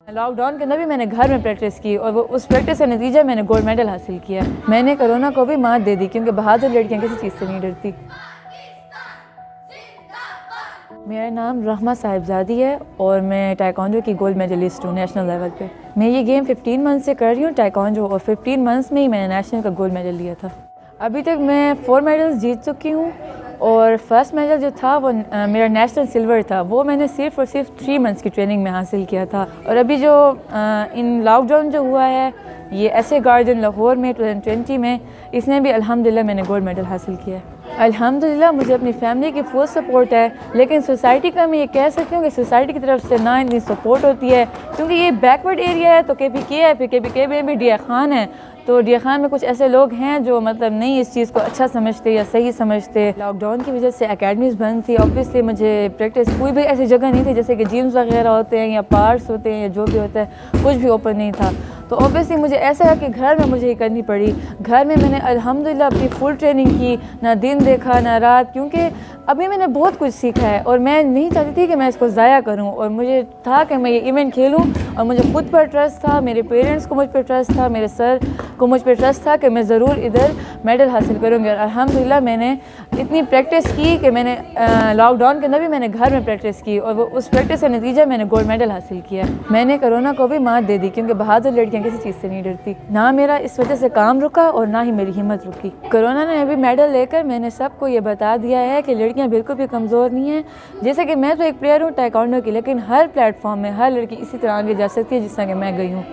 Lockdown के अंदर भी मैंने घर में प्रैक्टिस की और वो उस प्रैक्टिस का नतीजा मैंने गोल्ड मेडल हासिल किया। मैंने कोरोना को भी मात दे दी क्योंकि बहादुर लड़कियां किसी चीज़ से नहीं डरती। मेरा नाम रहमा साहिबजादी है और मैं टाइकोंडो की गोल्ड मेडलिस्ट हूँ नेशनल लेवल पे। मैं ये गेम 15 मंथ से कर रही हूँ टाइकोंडो और 15 मंथ्स में ही मैंने नेशनल का गोल्ड मेडल लिया था। अभी तक मैं 4 मेडल्स जीत चुकी हूँ और फर्स्ट मेडल जो था वो मेरा नेशनल सिल्वर था। वो मैंने सिर्फ और सिर्फ 3 मंथ्स की ट्रेनिंग में हासिल किया था। और अभी जो इन लॉकडाउन जो हुआ है ये ऐसे गार्डन लाहौर में 2020 में, इसमें भी अल्हम्दुलिल्लाह मैंने गोल्ड मेडल हासिल किया है। अल्हम्दुलिल्लाह मुझे अपनी फैमिली की फुल सपोर्ट है, लेकिन सोसाइटी का मैं ये कह सकती हूँ कि सोसाइटी की तरफ से ना इतनी सपोर्ट होती है क्योंकि ये बैकवर्ड एरिया है। तो KPK है, फिर KPK में भी डिया खान है, तो डिया खान में कुछ ऐसे लोग हैं जो मतलब नहीं इस चीज़ को अच्छा समझते या सही समझते। लॉकडाउन की वजह से एकेडमीज़ बंद थी। ऑब्वियसली मुझे प्रैक्टिस कोई भी ऐसी जगह नहीं थी जैसे कि जिम्स वगैरह होते हैं या पार्क्स होते हैं या जो भी होता है, कुछ भी ओपन नहीं था। तो ऑब्वियसली मुझे ऐसा है कि घर में मुझे ये करनी पड़ी। घर में मैंने अल्हम्दुलिल्लाह अपनी फुल ट्रेनिंग की, ना दिन देखा ना रात, क्योंकि अभी मैंने बहुत कुछ सीखा है और मैं नहीं चाहती थी कि मैं इसको ज़ाया करूं। और मुझे था कि मैं ये इवेंट खेलूं और मुझे खुद पर ट्रस्ट था, मेरे पेरेंट्स को मुझ पर ट्रस्ट था, मेरे सर को मुझ पर ट्रस्ट था कि मैं ज़रूर इधर मेडल हासिल करूँगी। और अल्हम्दुलिल्लाह मैंने इतनी प्रैक्टिस की कि मैंने लॉकडाउन के अंदर भी मैंने घर में प्रैक्टिस की और वो उस प्रैक्टिस का नतीजा मैंने गोल्ड मेडल हासिल किया। मैंने कोरोना को भी मात दे दी क्योंकि बहादुर लड़कियां किसी चीज़ से नहीं डरती। ना मेरा इस वजह से काम रुका और ना ही मेरी हिम्मत रुकी। कोरोना ने अभी मेडल लेकर मैंने सबको ये बता दिया है कि लड़कियां बिल्कुल भी कमज़ोर नहीं हैं। जैसे कि मैं तो एक प्लेयर हूँ टाइकोंडो की, लेकिन हर प्लेटफॉर्म में हर लड़की इसी तरह आगे जा सकती है जिस तरह कि मैं गई हूँ।